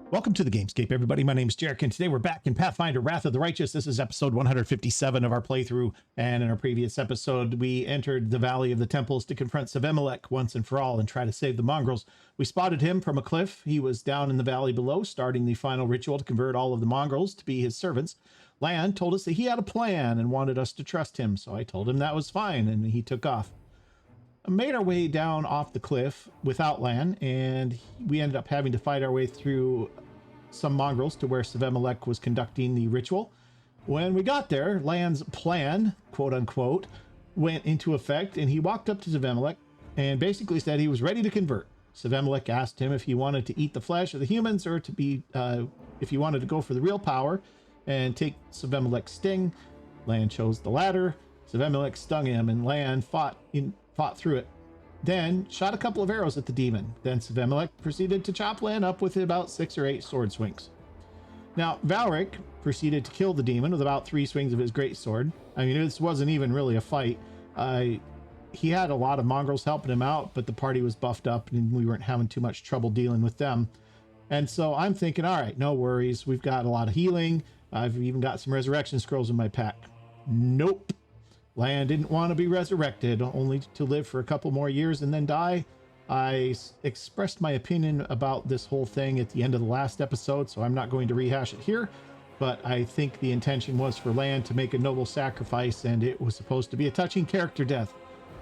Welcome to the Gamescape, everybody. My name is Jarek, and today we're back in Pathfinder, Wrath of the Righteous. This is episode 157 of our playthrough, and in our previous episode, we entered the Valley of the Temples to confront Savemelech once and for all and try to save the mongrels. We spotted him from a cliff. He was down in the valley below, starting the final ritual to convert all of the mongrels to be his servants. Lan told us that he had a plan and wanted us to trust him, so I told him that was fine, and he took off. Made our way down off the cliff without Lan, and we ended up having to fight our way through some mongrels to where Savemelech was conducting the ritual. When we got there, Lan's plan, quote unquote, went into effect, and he walked up to Savemelech and basically said he was ready to convert. Savemelech asked him if he wanted to eat the flesh of the humans or to be, if he wanted to go for the real power and take Savemelech's sting. Lan chose the latter. Savemelech stung him, and Lan fought through it, then shot a couple of arrows at the demon. Then Savemelech proceeded to chop Lan up with about 6 or 8 sword swings. Now Valric proceeded to kill the demon with about 3 swings of his great sword. I mean, this wasn't even really a fight. He had a lot of mongrels helping him out, but the party was buffed up and we weren't having too much trouble dealing with them. And so I'm thinking, all right, no worries. We've got a lot of healing. I've even got some resurrection scrolls in my pack. Nope. Lan didn't want to be resurrected, only to live for a couple more years and then die. I expressed my opinion about this whole thing at the end of the last episode, so I'm not going to rehash it here. But I think the intention was for Lan to make a noble sacrifice, and it was supposed to be a touching character death.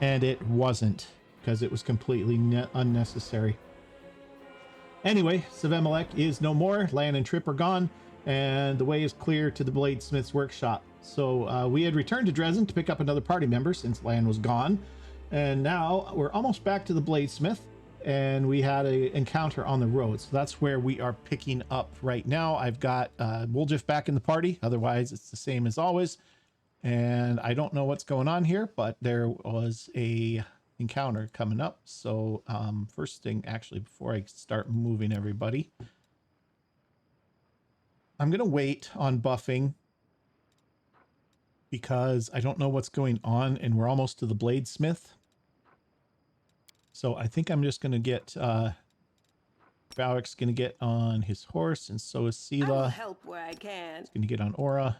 And it wasn't, because it was completely unnecessary. Anyway, Savemelech is no more. Lan and Trip are gone, and the way is clear to the Bladesmith's workshop. So we had returned to Dresden to pick up another party member since Lan was gone. And now we're almost back to the Bladesmith, and we had an encounter on the road. So that's where we are picking up right now. I've got Woljif back in the party. Otherwise, it's the same as always. And I don't know what's going on here, but there was a encounter coming up. So first thing, actually, before I start moving everybody, I'm going to wait on buffing because I don't know what's going on, and we're almost to the Bladesmith. So I think I'm just going to get, Valric's going to get on his horse, and so is Sela. I'll help where I can. He's going to get on Aura.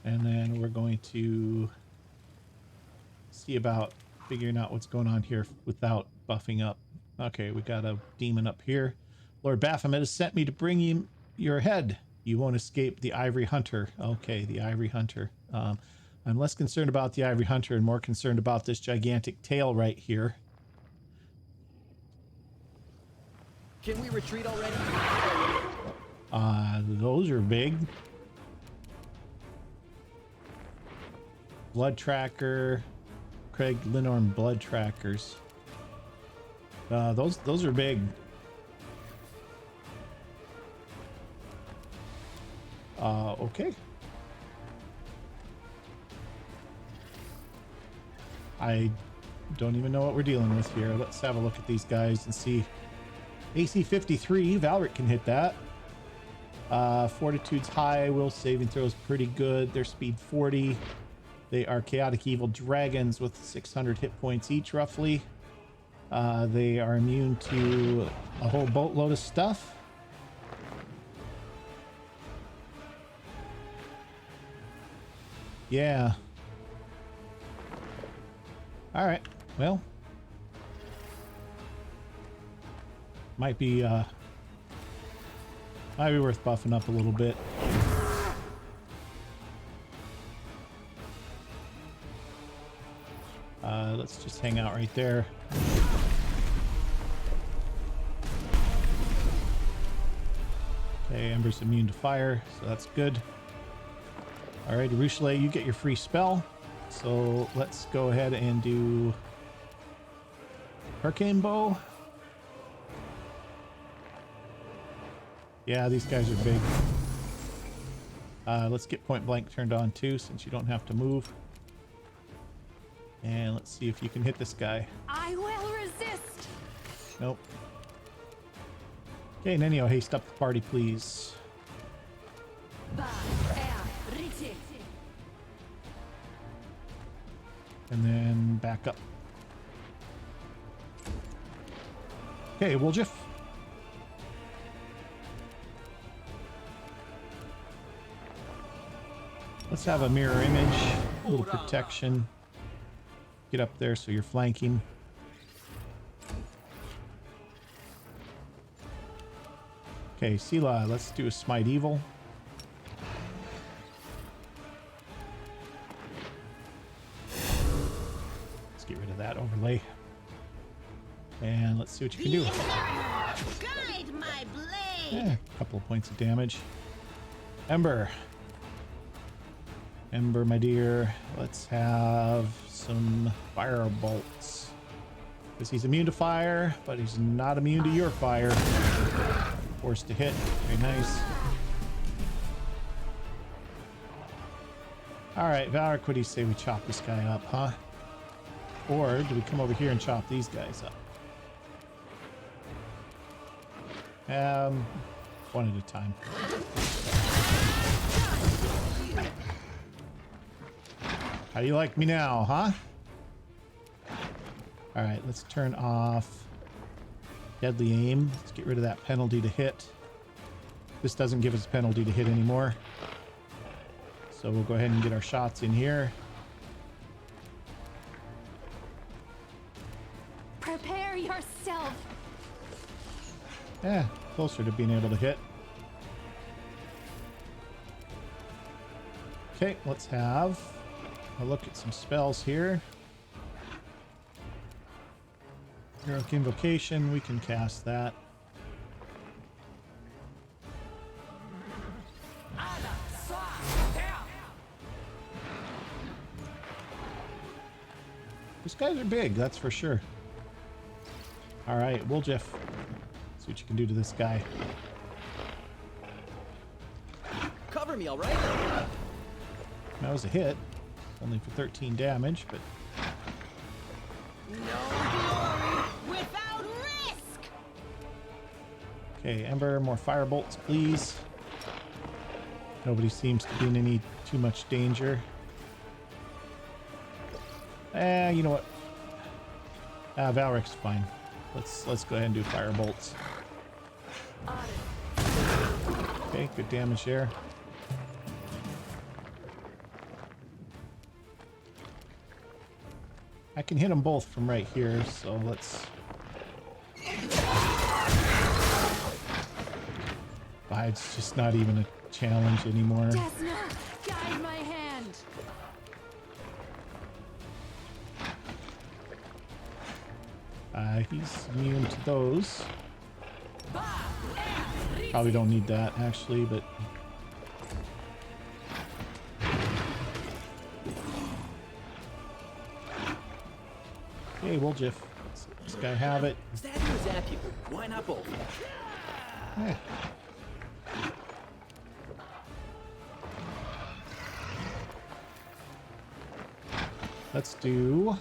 And then we're going to see about figuring out what's going on here without buffing up. Okay, we got a demon up here. Lord Baphomet has sent me to bring you your head. You won't escape the Ivory Hunter. Okay, the Ivory Hunter. I'm less concerned about the Ivory Hunter and more concerned about this gigantic tail right here. Can we retreat already? Those are big. Blood Tracker. Craig Linorm Blood Trackers. Those are big. Okay. I don't even know what we're dealing with here. Let's have a look at these guys and see. AC 53, Valric can hit that. Fortitude's high, will saving throws pretty good. Their speed 40. They are chaotic evil dragons with 600 hit points each, roughly. They are immune to a whole boatload of stuff. Yeah. All right. Well, might be worth buffing up a little bit. Let's just hang out right there. Okay, Ember's immune to fire, so that's good. All right, Ruchelet, you get your free spell. So let's go ahead and do Hurricane Bow. Yeah, these guys are big. Let's get Point Blank turned on too, since you don't have to move. And let's see if you can hit this guy. I will resist. Nope. Okay, Nenio, haste up the party, please. And then back up. Okay, Woljif, Let's have a mirror image, a little protection. Get up there so you're flanking. Okay, Sela, let's do a Smite Evil. Let's get rid of that overlay. And let's see what you can do. Guide my blade. Yeah, a couple of points of damage. Ember. Ember, my dear. Let's have some fire bolts. Because he's immune to fire, but he's not immune to your fire. Forced to hit. Very nice. Alright, Valric, what do you say we chop this guy up, huh? Or do we come over here and chop these guys up? One at a time. How do you like me now, huh? Alright, let's turn off deadly aim. Let's get rid of that penalty to hit. This doesn't give us a penalty to hit anymore. So we'll go ahead and get our shots in here. Prepare yourself. Yeah, closer to being able to hit. Okay, let's have a look at some spells here. Heroic Invocation, we can cast that. These guys are big, that's for sure. Alright, Woljeff. See what you can do to this guy. Cover me, all right? That was a hit. Only for 13 damage, but... No glory without risk. Okay, Ember, more fire bolts, please. Nobody seems to be in any too much danger. You know what? Valric's fine. Let's go ahead and do fire bolts. Okay, good damage there. I can hit them both from right here, so let's... It's just not even a challenge anymore. Desna, guide my hand. He's immune to those. Probably don't need that, actually, but... Okay, we'll just... This guy have it. Statue is at you. Why not both? Yeah. Let's do...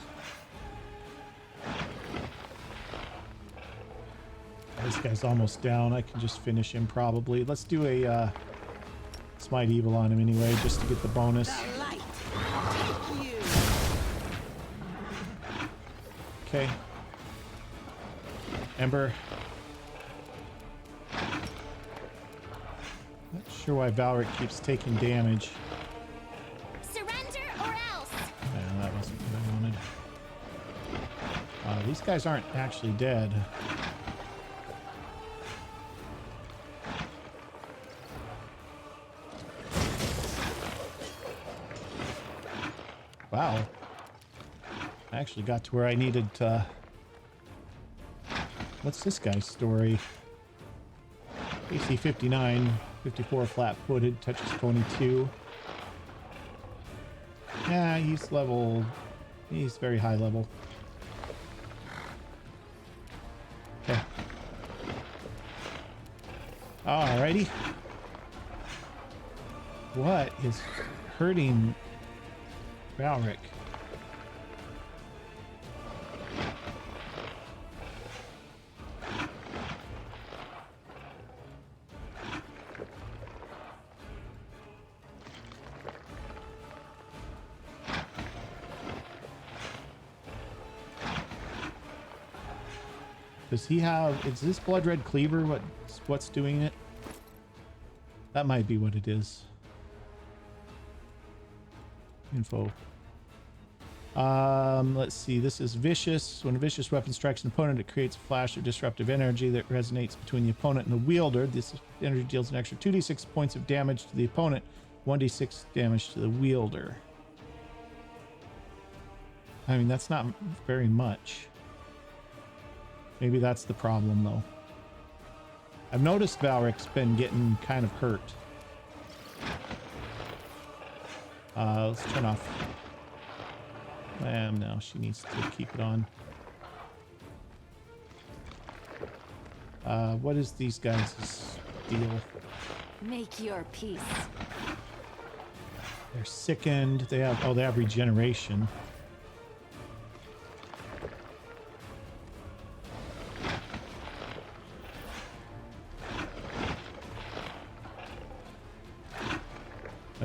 This guy's almost down. I can just finish him probably. Let's do a Smite Evil on him anyway, just to get the bonus. The light. Take you. Okay. Ember. Not sure why Valric keeps taking damage. Surrender or else. Yeah, that wasn't what I wanted. These guys aren't actually dead. Wow. I actually got to where I needed to... What's this guy's story? AC 59, 54 flat-footed, touches 22. Yeah, he's level... He's very high level. Okay. Alrighty. What is hurting Valric? Does he have... Is this Blood Red Cleaver what's doing it? That might be what it is. info. Let's see. This is vicious. When a vicious weapon strikes an opponent, it creates a flash of disruptive energy that resonates between the opponent and the wielder. This energy deals an extra 2d6 points of damage to the opponent, 1d6 damage to the wielder. I mean, that's not very much. Maybe that's the problem, though. I've noticed Valric's been getting kind of hurt. Let's turn off. No, she needs to keep it on. What is these guys' deal? Make your peace. They're sickened. They have regeneration.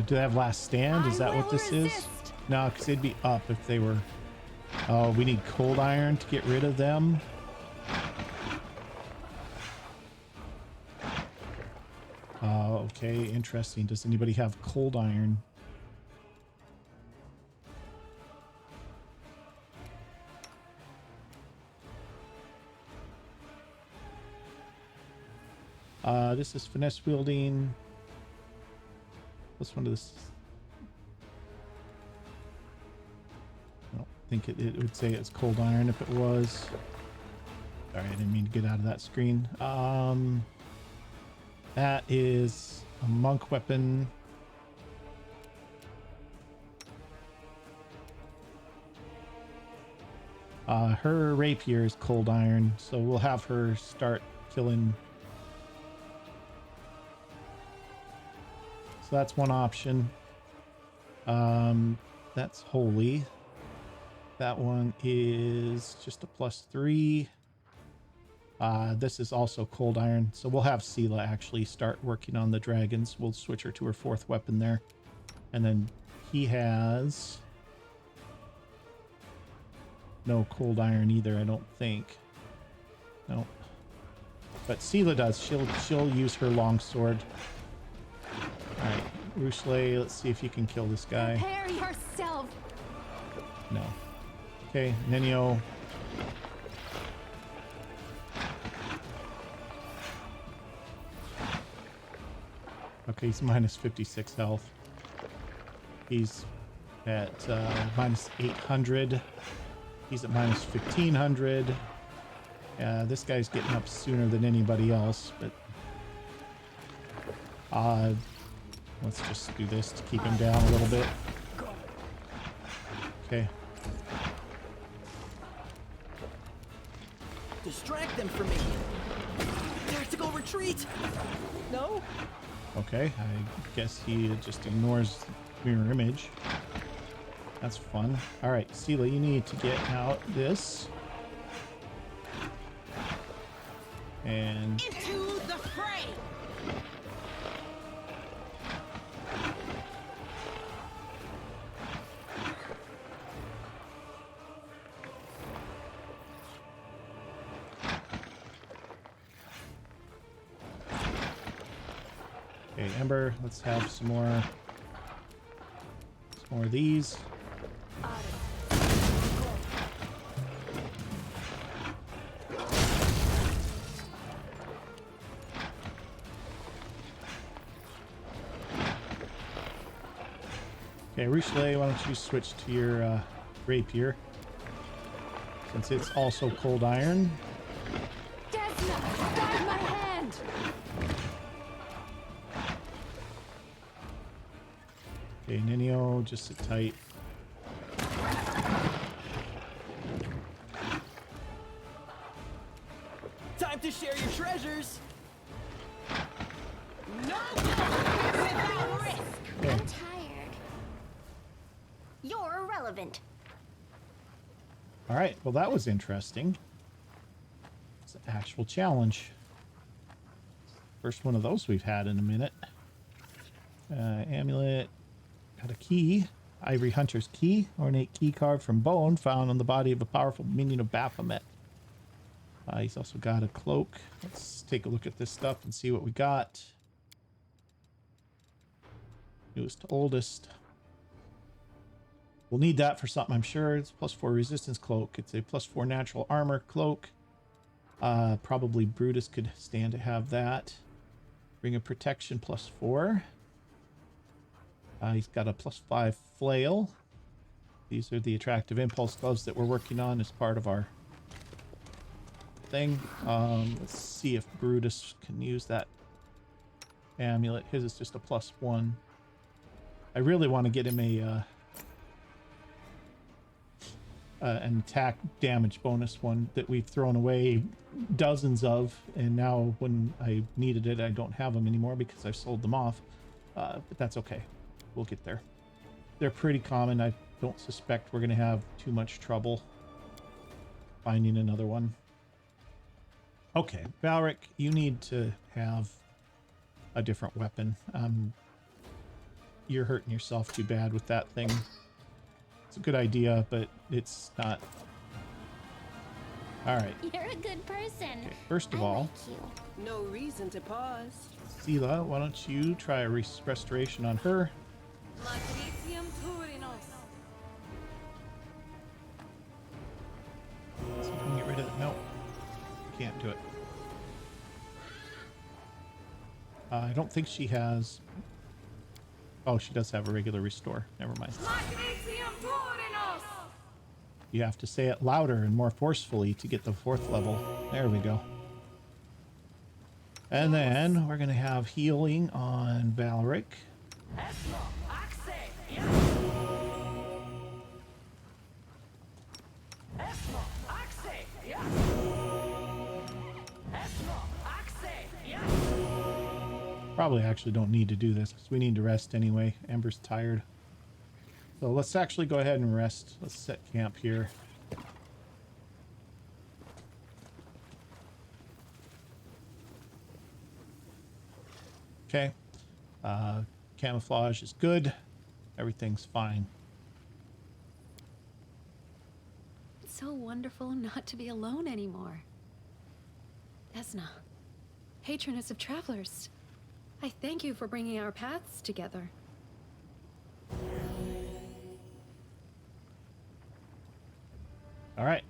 Do they have last stand? Is that what this is? No, because they'd be up if they were... Oh, we need cold iron to get rid of them. Okay, interesting. Does anybody have cold iron? This is finesse wielding. Let's one of this. I don't think it would say it's cold iron if it was. Sorry, I didn't mean to get out of that screen. That is a monk weapon. Her rapier is cold iron, so we'll have her start killing. So that's one option. That's holy. That one is just a +3. This is also cold iron. So we'll have Sela actually start working on the dragons. We'll switch her to her 4th weapon there. And then he has no cold iron either, I don't think. No. But Sela does. She'll use her longsword. Alright, Rochelet, let's see if you can kill this guy. Prepare yourself. No. Okay, Nenio. Okay, he's minus 56 health. He's at minus 800. He's at minus 1500. This guy's getting up sooner than anybody else, but let's just do this to keep him down a little bit. Okay. Distract them from me. Tactical retreat. No? Okay, I guess he just ignores mirror image. That's fun. All right, Sela, you need to get out this. And Into the fray. okay, Ember, let's have some more of these. Okay, Rochelet, why don't you switch to your rapier, since it's also cold iron. Bladesmith, guide my hand. Okay, Nenio, just sit tight. Time to share your treasures. No glory without risk. Okay. I'm tired. You're irrelevant. All right, well, that was interesting. It's an actual challenge. First one of those we've had in a minute. Amulet. Got a key. Ivory Hunter's Key. Ornate key card from bone found on the body of a powerful minion of Baphomet. He's also got a cloak. Let's take a look at this stuff and see what we got. Newest to oldest. We'll need that for something, I'm sure. It's +4 resistance cloak. It's a +4 natural armor cloak. Probably Brutus could stand to have that. Ring of protection +4. He's got a +5 flail. These are the attractive impulse gloves that we're working on as part of our thing. Let's see if Brutus can use that amulet. His is just a +1. I really want to get him an attack damage bonus one that we've thrown away dozens of, and now when I needed it, I don't have them anymore because I've sold them off. But that's okay. We'll get there. They're pretty common. I don't suspect we're going to have too much trouble finding another one. Okay, Valric, you need to have a different weapon. You're hurting yourself too bad with that thing. It's a good idea, but it's not. All right. You're a good person. Okay, first of I all, like you. No reason to pause. Sela, why don't you try a restoration on her? Matricium Turinos. See if we can get rid of it. Nope. Can't do it. I don't think she has. Oh, she does have a regular restore. Never mind. Matricium Turinos. You have to say it louder and more forcefully to get the 4th level. There we go. And then we're going to have healing on Valric. Probably actually don't need to do this because we need to rest anyway. Ember's tired. So let's actually go ahead and rest. Let's set camp here. Okay. Camouflage is good. Everything's fine. It's so wonderful not to be alone anymore. Desna, patroness of travelers, I thank you for bringing our paths together. All right.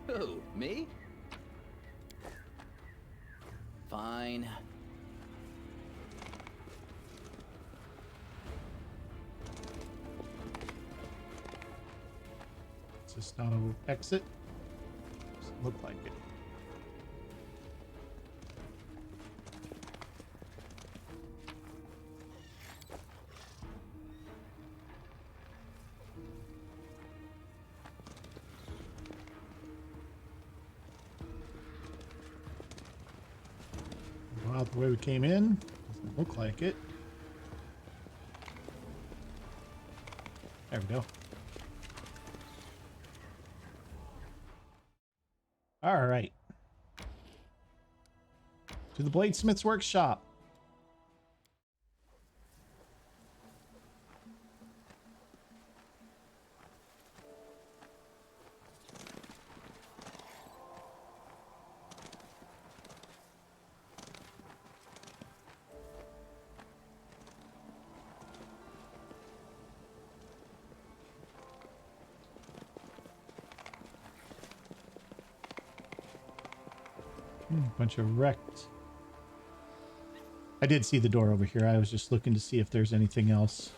Who, me? Fine. Is this not an exit? Doesn't look like it. Go out the way we came in. Doesn't look like it. There we go. All right. To the Bladesmith's workshop. Bunch of wrecked. I did see the door over here. I was just looking to see if there's anything else.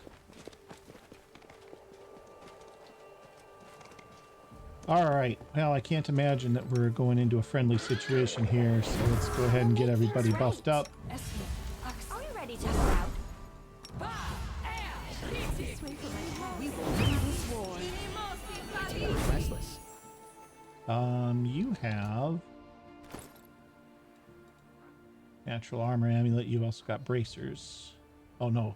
All right. Well, I can't imagine that we're going into a friendly situation here, so let's go ahead and get everybody buffed up. Are we ready to go out? We will win this war. Restless. You have natural armor amulet. You've also got bracers. Oh no.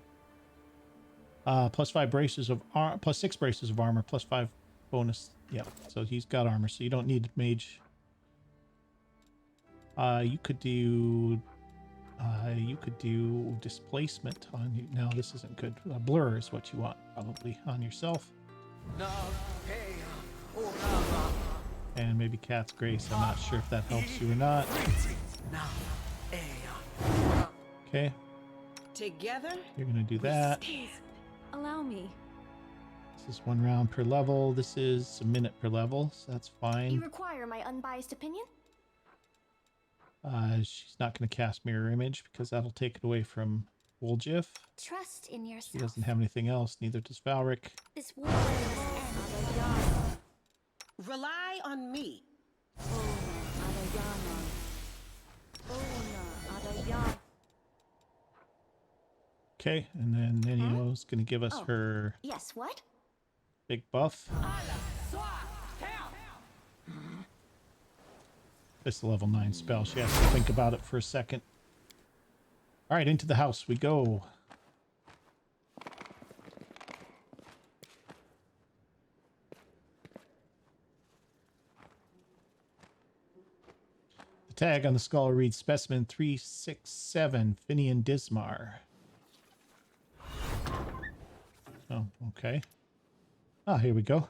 +5 braces of +6 braces of armor, +5 bonus. Yeah, so he's got armor, so you don't need mage. You could do You could do displacement on you. No, this isn't good. Blur is what you want, probably, on yourself. And maybe Cat's Grace. I'm not sure if that helps you or not. Okay. Together? You're going to do that. Please, allow me. This is 1 round per level. This is a minute per level, so that's You fine. require my unbiased opinion? She's not going to cast Mirror Image because that'll take it away from Woljif. Trust in yourself. He doesn't have anything else. Neither does Valric. This war must end. Rely on me. Okay, and then Nenio's going to give us Oh. her Yes, what? big buff. This is a level 9 spell. She has to think about it for a second. All right, into the house we go. The tag on the skull reads Specimen 367, Finnean Dismar. Oh, okay. Ah, here we go.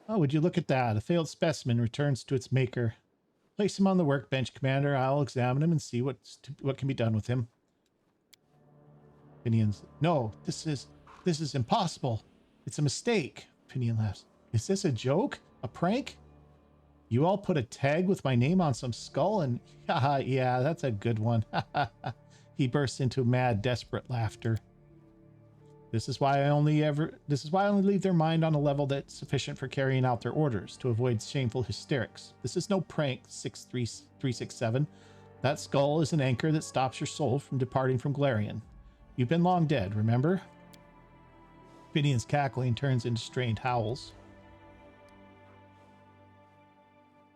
Oh, would you look at that? A failed specimen returns to its maker. Place him on the workbench, Commander. I'll examine him and see what can be done with him. Finnean's. No, this is impossible. It's a mistake. Finnean laughs. Is this a joke? A prank? You all put a tag with my name on some skull and haha, yeah, that's a good one. He bursts into mad, desperate laughter. This is why I only leave their mind on a level that's sufficient for carrying out their orders, to avoid shameful hysterics. This is no prank, 63367. That skull is an anchor that stops your soul from departing from Galarian. You've been long dead, remember? Finnean's cackling turns into strained howls.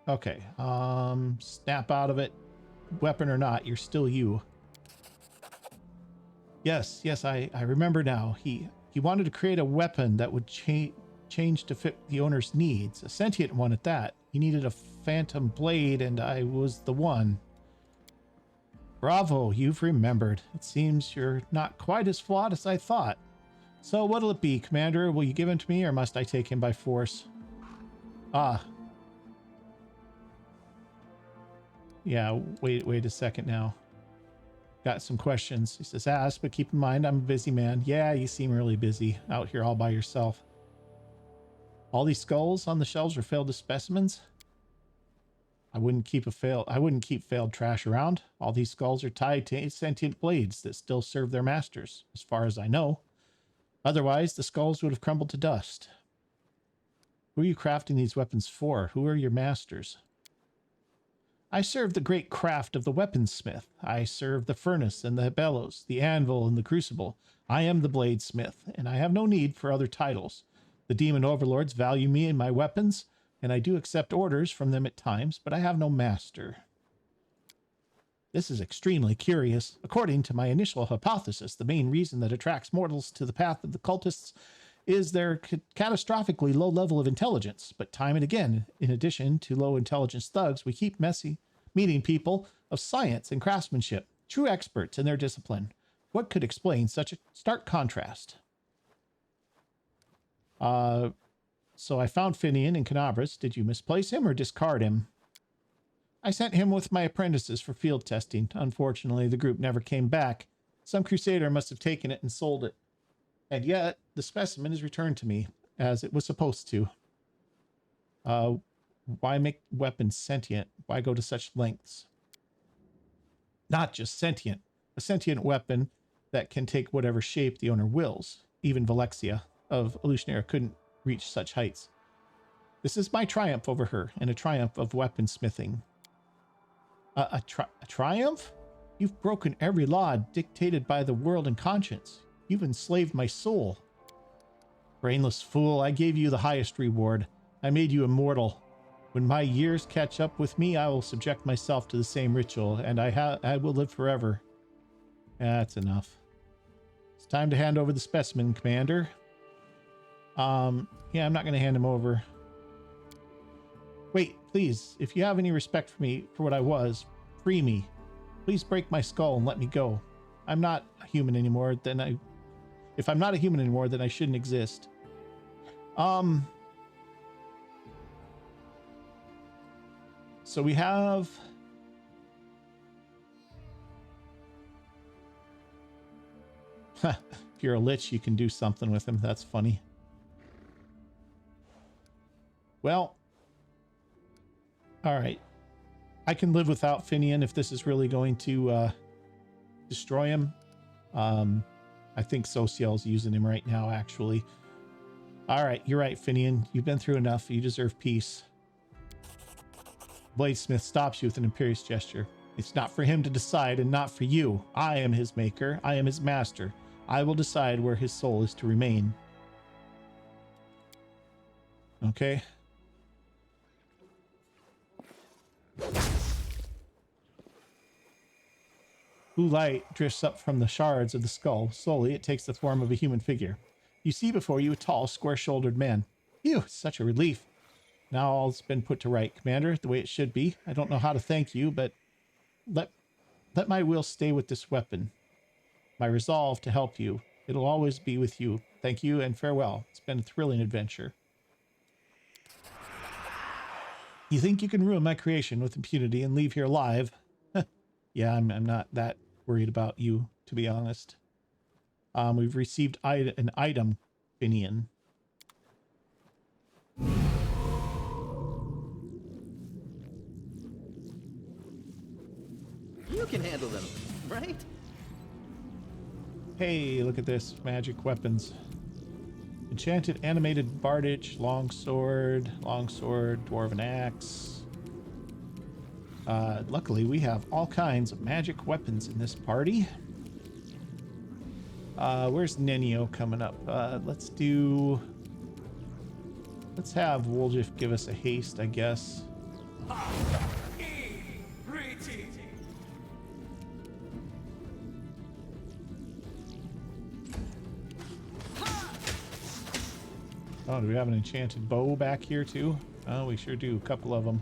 Okay, snap out of it. Weapon or not, you're still you. Yes, I remember now. He wanted to create a weapon that would change to fit the owner's needs. A sentient one at that. He needed a phantom blade, and I was the one. Bravo, you've remembered. It seems you're not quite as flawed as I thought. So what'll it be, Commander? Will you give him to me, or must I take him by force? Ah. Yeah, wait a second now. Got some questions. He says, ask, but keep in mind, I'm a busy man. Yeah, you seem really busy out here all by yourself. All these skulls on the shelves are failed specimens. I wouldn't keep failed trash around. All these skulls are tied to sentient blades that still serve their masters, as far as I know. Otherwise, the skulls would have crumbled to dust. Who are you crafting these weapons for? Who are your masters? I serve the great craft of the weaponsmith. I serve the furnace and the bellows, the anvil and the crucible. I am the bladesmith, and I have no need for other titles. The demon overlords value me and my weapons, and I do accept orders from them at times, but I have no master. This is extremely curious. According to my initial hypothesis, the main reason that attracts mortals to the path of the cultists is their catastrophically low level of intelligence. But time and again, in addition to low intelligence thugs, we keep meeting people of science and craftsmanship, true experts in their discipline. What could explain such a stark contrast? So I found Finnean in Canabras. Did you misplace him or discard him? I sent him with my apprentices for field testing. Unfortunately, the group never came back. Some crusader must have taken it and sold it. And yet, the specimen is returned to me, as it was supposed to. Why make weapons sentient? Why go to such lengths? Not just sentient. A sentient weapon that can take whatever shape the owner wills. Even Valexia of Illusionaire couldn't reach such heights. This is my triumph over her, and a triumph of weaponsmithing. A triumph? You've broken every law dictated by the world and conscience. You've enslaved my soul. Brainless fool, I gave you the highest reward. I made you immortal. When my years catch up with me, I will subject myself to the same ritual, and I will live forever. That's enough. It's time to hand over the specimen, Commander. Yeah, I'm not going to hand him over. Wait, please, if you have any respect for me, for what I was, free me. Please break my skull and let me go. I'm not a human anymore. If I'm not a human anymore, then I shouldn't exist. So we have... If you're a lich, you can do something with him. That's funny. Well, all right. I can live without Finnean if this is really going to destroy him. I think Social's using him right now, actually. All right, you're right, Finnean. You've been through enough. You deserve peace. Bladesmith stops you with an imperious gesture. It's not for him to decide and not for you. I am his maker. I am his master. I will decide where his soul is to remain. Okay. Blue light drifts up from the shards of the skull. Slowly, it takes the form of a human figure. You see before you a tall, square-shouldered man. Phew, such a relief. Now all's been put to right, Commander, the way it should be. I don't know how to thank you, but let my will stay with this weapon. My resolve to help you. It'll always be with you. Thank you and farewell. It's been a thrilling adventure. You think you can ruin my creation with impunity and leave here alive? Yeah, I'm not that worried about you, to be honest. We've received an item, Finnean. You can handle them, right? Hey, look at this. Magic weapons. Enchanted animated bardage, longsword, dwarven axe. Luckily, we have all kinds of magic weapons in this party. Where's Nenio coming up? Let's have Woljif give us a haste, I guess. Oh, do we have an enchanted bow back here too? Oh, we sure do. A couple of them.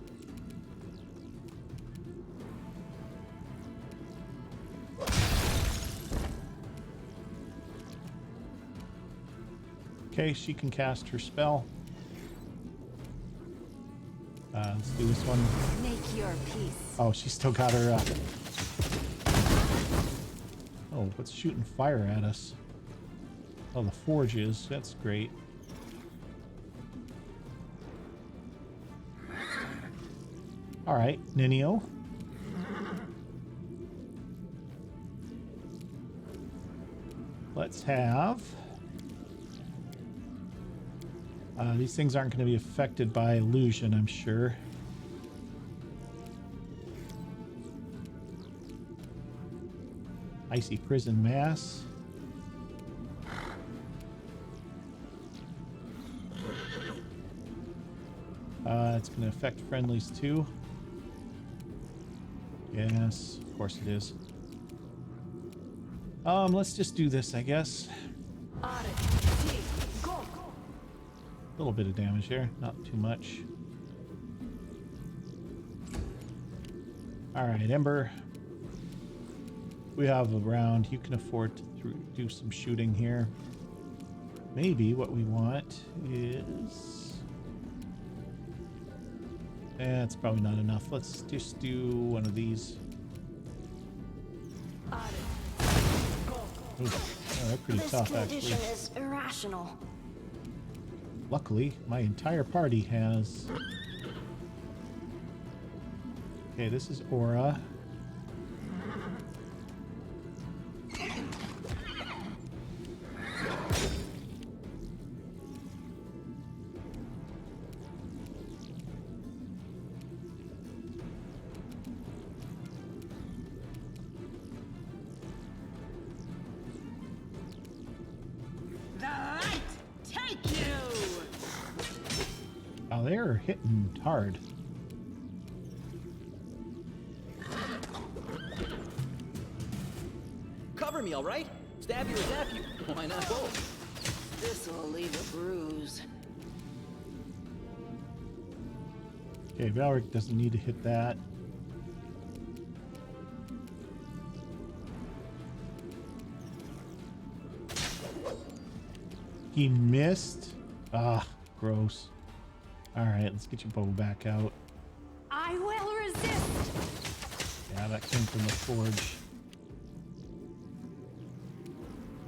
Okay, she can cast her spell. Let's do this one. Make your peace. Oh, she's still got her Oh, what's shooting fire at us? Oh, the forges. That's great. All right, Nenio. Let's have... these things aren't going to be affected by illusion, I'm sure. Icy Prison Mass. It's going to affect friendlies too. Yes, of course it is. Let's just do this, I guess. A little bit of damage there, not too much. All right, Ember. We have a round. You can afford to do some shooting here. Maybe what we want is... it's probably not enough. Let's just do one of these. Ooh, they're pretty tough, actually. This condition is irrational. Luckily, my entire party has... Okay, this is Aura. They're hitting hard. Cover me, all right? Stab you or zap you. Why not both? This will leave a bruise. Okay, Valric doesn't need to hit that. He missed. Ah, gross. All right, let's get your bow back out. I will resist. Yeah, that came from the forge.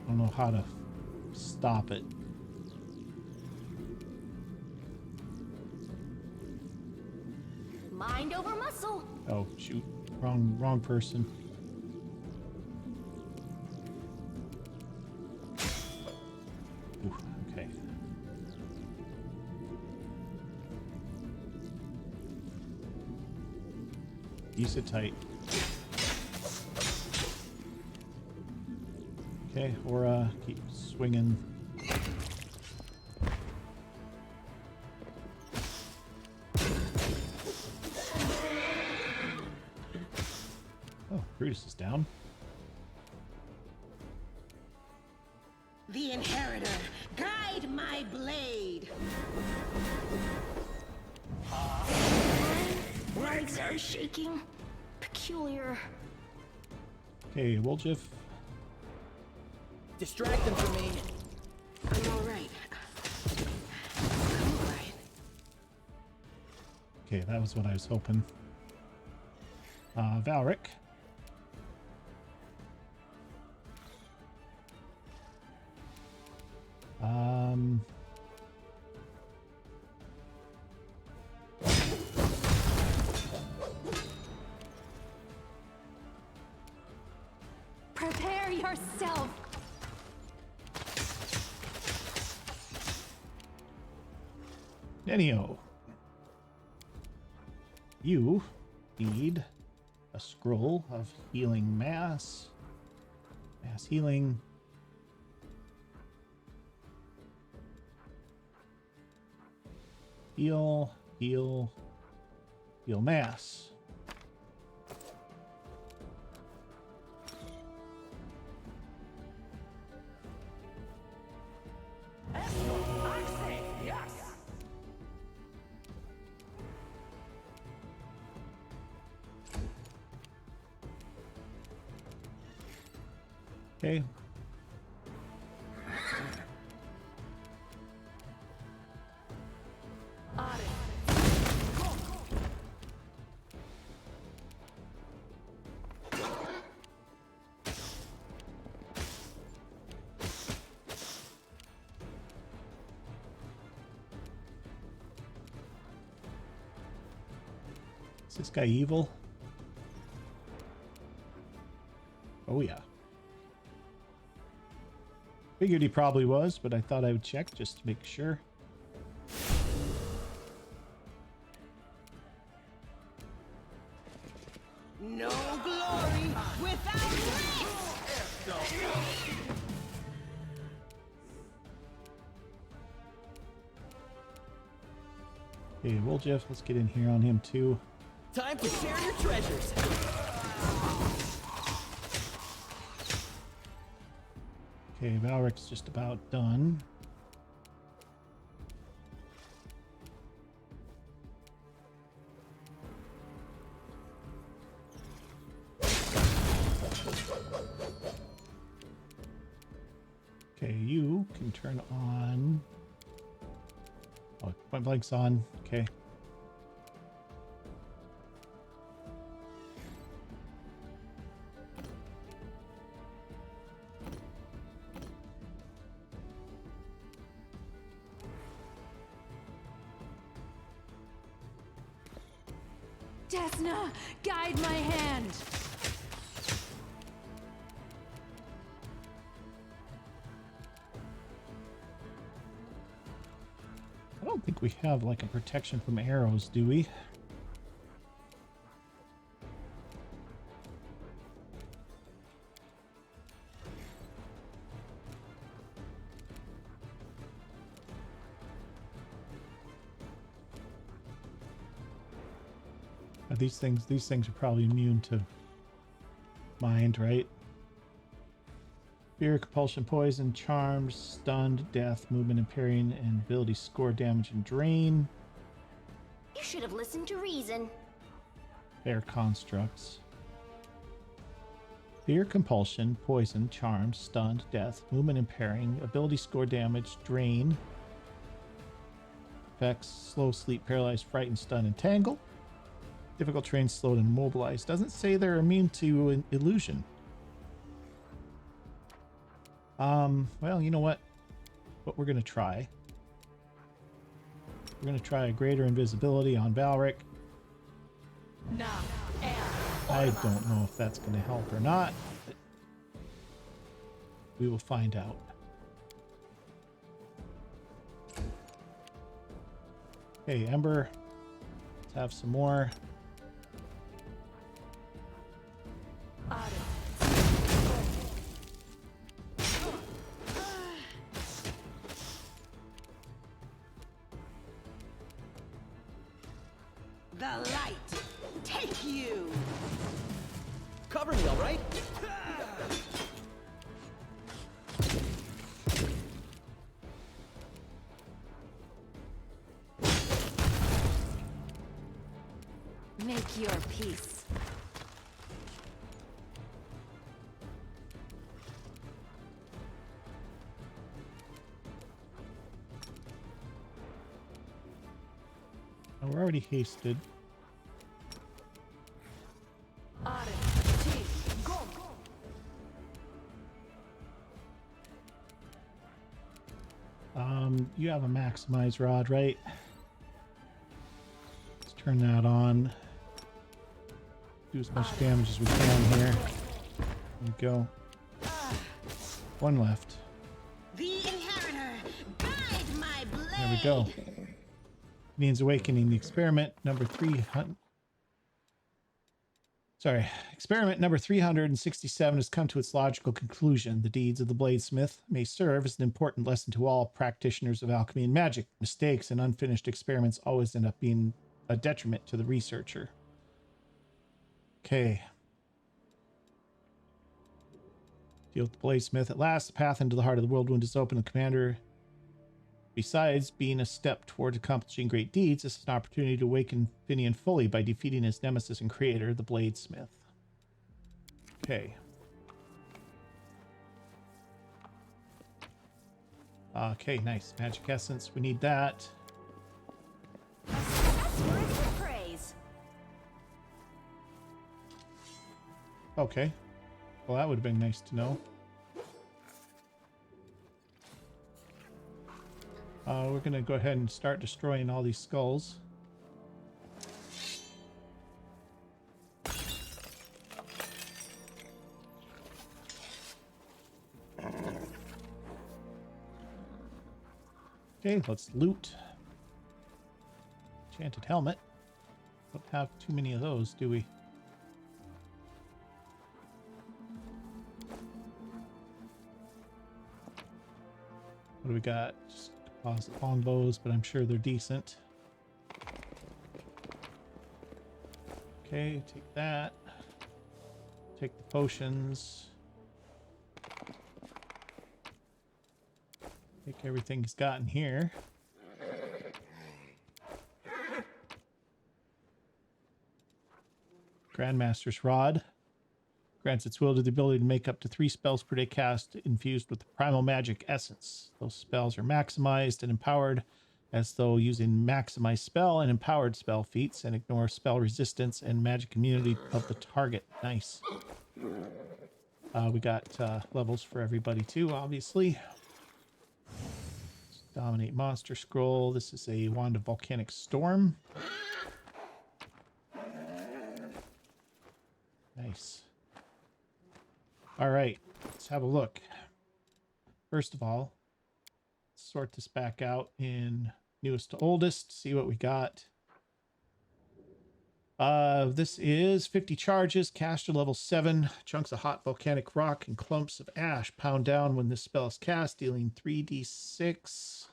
I don't know how to stop it. Mind over muscle. Oh, shoot. Wrong person. Ooh, okay. Use it tight. Okay, or keep swinging. Oh, Brutus is down. The Inheritor, guide my blade. Legs are shaking. Peculiar. Okay, Woljif. Distract them from me. I'm all right. I'm all right. Okay, that was what I was hoping. Valric. Prepare yourself. Nenio. You need a scroll of healing mass. Mass healing. Heal, heal, heal mass. Okay. Is this guy evil? Oh yeah. Figured he probably was, but I thought I would check just to make sure. No glory without grace. Okay, Woljif, let's get in here on him too. Time to share your treasures. Okay, Valric's just about done. Okay, you can turn on. Oh, point blank's on. Okay. Desna, guide my hand. I don't think we have like a protection from arrows, do we? These things are probably immune to mind, right? Fear, compulsion, poison, charms, stunned, death, movement, and parrying, and ability score, damage, and drain. You should have listened to reason. Fair constructs. Fear, compulsion, poison, charm, stunned, death, movement impairing, ability score damage, drain, effects, slow, sleep, paralyzed, frightened, stun, and tangle. Difficult terrain, slowed, and immobilized. Doesn't say they're immune to an illusion. Well, you know what? What we're going to try. We're going to try a greater invisibility on Valric. I don't know if that's going to help or not, but we will find out. Okay, Ember. Let's have some more. The light, take you! Cover me, all right? Make your peace. Oh, we're already hasted. You have a maximize rod, right? Let's turn that on. Do as much damage as we can here. There we go. One left. The inheritor, guide my blade! There we go. Means awakening the experiment number 300. Sorry, experiment number 367 has come to its logical conclusion. The deeds of the Bladesmith may serve as an important lesson to all practitioners of alchemy and magic. Mistakes and unfinished experiments always end up being a detriment to the researcher. Okay. Deal with the Bladesmith. At last, the path into the heart of the whirlwind is open. The commander, besides being a step toward accomplishing great deeds, this is an opportunity to awaken Finnean fully by defeating his nemesis and creator, the Bladesmith. Okay. Okay, nice. Magic essence. We need that. That's worthy of praise. Okay. Well, that would have been nice to know. We're going to go ahead and start destroying all these skulls. Okay, let's loot. Enchanted helmet. Don't have too many of those, do we? What do we got? Just deposit longbows, but I'm sure they're decent. Okay, take that. Take the potions. Take everything he's got in here. Grandmaster's Rod. Grants its will to the ability to make up to 3 spells per day cast infused with the primal magic essence. Those spells are maximized and empowered as though using maximized spell and empowered spell feats and ignore spell resistance and magic immunity of the target. Nice. We got levels for everybody too, obviously. Dominate Monster Scroll. This is a Wand of Volcanic Storm. Nice. All right, let's have a look. First of all, sort this back out in newest to oldest, see what we got. This is 50 charges, caster level 7. Chunks of hot volcanic rock and clumps of ash pound down when this spell is cast, dealing 3d6.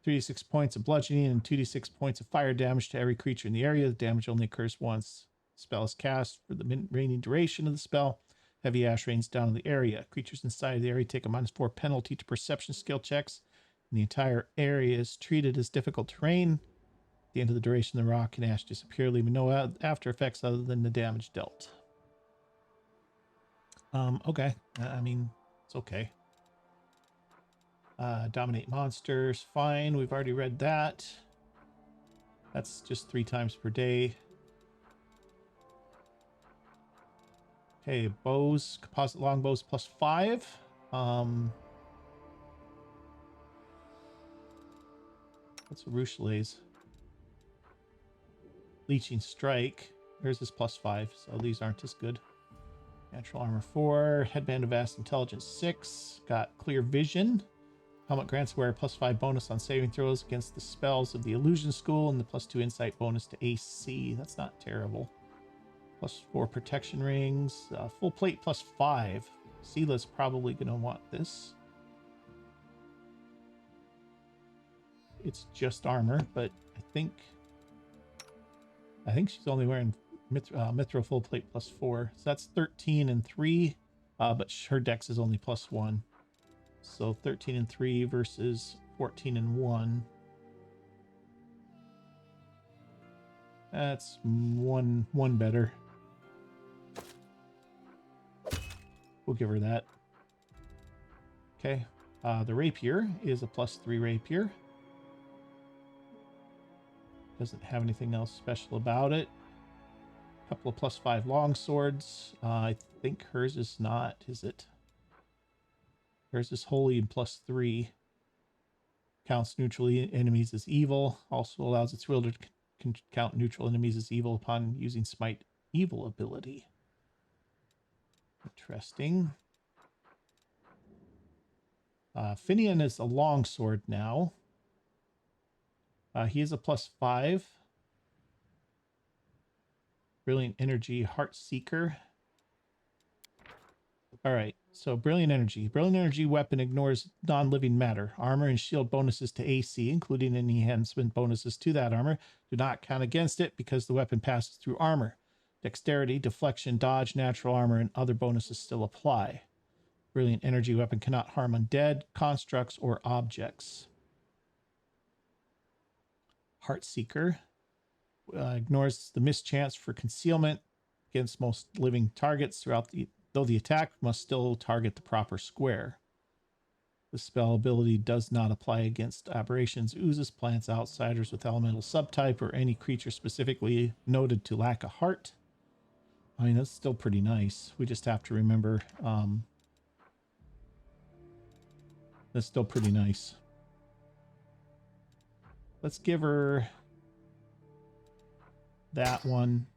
3d6 points of bludgeoning and 2d6 points of fire damage to every creature in the area. The damage only occurs once the spell is cast. For the reigning duration of the spell, heavy ash rains down on the area. Creatures inside the area take a -4 penalty to perception skill checks, and the entire area is treated as difficult terrain. the end of the duration, the rock and ash disappear, leaving no after effects other than the damage dealt. Okay. I mean, it's okay. Dominate monsters. Fine. We've already read that. That's just 3 times per day. Okay, bows, composite longbows +5. What's Rochelet's? Leeching strike. Here's this +5, so these aren't as good. Natural armor 4. Headband of vast intelligence 6. Got clear vision. Helmet grants wearer +5 bonus on saving throws against the spells of the illusion school, and the +2 insight bonus to AC. That's not terrible. +4 protection rings. Full plate +5. Sela's probably going to want this. It's just armor, but I think she's only wearing Mithril full plate +4. So that's 13 and 3, but her dex is only +1. So 13 and 3 versus 14 and 1. That's one better. We'll give her that. Okay. The rapier is a +3 rapier. Doesn't have anything else special about it. A couple of +5 long swords. I think hers is not, is it? Hers is holy and +3. Counts neutral enemies as evil. Also allows its wielder to count neutral enemies as evil upon using Smite Evil ability. Interesting. Finnean is a longsword now. He is a +5. Brilliant Energy, Heart Seeker. All right, so Brilliant Energy. Brilliant Energy weapon ignores non-living matter. Armor and shield bonuses to AC, including any enhancement bonuses to that armor, do not count against it because the weapon passes through armor. Dexterity, deflection, dodge, natural armor, and other bonuses still apply. Brilliant Energy weapon cannot harm undead, constructs, or objects. Heartseeker ignores the mischance for concealment against most living targets throughout though the attack must still target the proper square. The spell ability does not apply against aberrations, oozes, plants, outsiders with elemental subtype, or any creature specifically noted to lack a heart. I mean, that's still pretty nice. We just have to remember that's still pretty nice. Let's give her that one.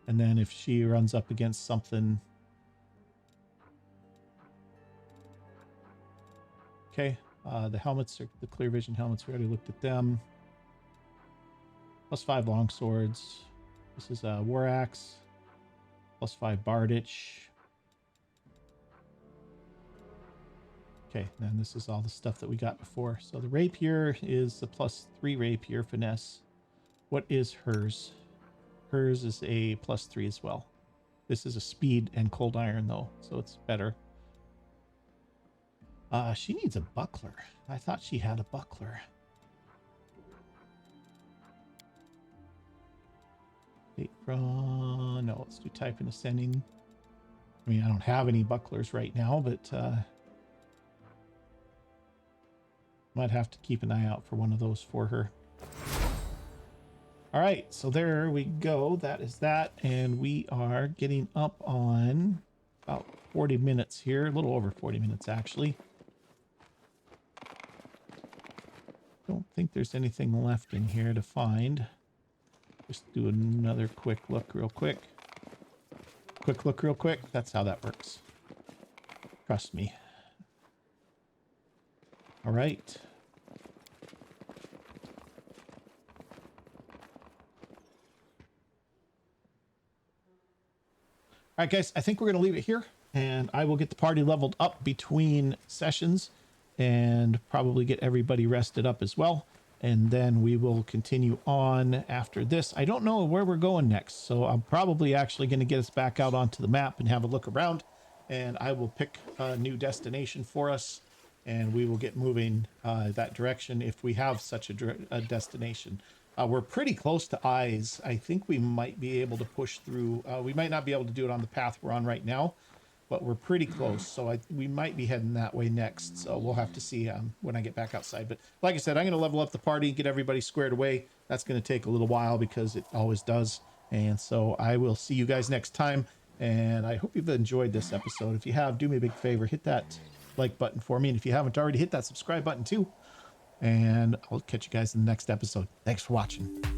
And then if she runs up against something... Okay, the helmets are the clear vision helmets. We already looked at them. +5 long swords. This is a war axe. +5 bardage. Okay, and this is all the stuff that we got before. So the rapier is the +3 rapier finesse. What is hers? Hers is a +3 as well. This is a speed and cold iron though, so it's better. She needs a buckler. I thought she had a buckler. No, let's do type and ascending. I mean, I don't have any bucklers right now, but might have to keep an eye out for one of those for her. All right, so there we go. That is that, and we are getting up on about 40 minutes here, a little over 40 minutes actually. Don't think there's anything left in here to find. Just do another quick look real quick. Quick look real quick. That's how that works. Trust me. All right. All right, guys, I think we're going to leave it here, and I will get the party leveled up between sessions and probably get everybody rested up as well. And then we will continue on after this. I don't know where we're going next, so I'm probably actually going to get us back out onto the map and have a look around, and I will pick a new destination for us and we will get moving that direction if we have such a destination. We're pretty close to eyes. I think we might be able to push through. We might not be able to do it on the path we're on right now, but we're pretty close. So we might be heading that way next. So we'll have to see when I get back outside. But like I said, I'm going to level up the party, get everybody squared away. That's going to take a little while because it always does. And so I will see you guys next time. And I hope you've enjoyed this episode. If you have, do me a big favor, hit that like button for me. And if you haven't already, hit that subscribe button too. And I'll catch you guys in the next episode. Thanks for watching.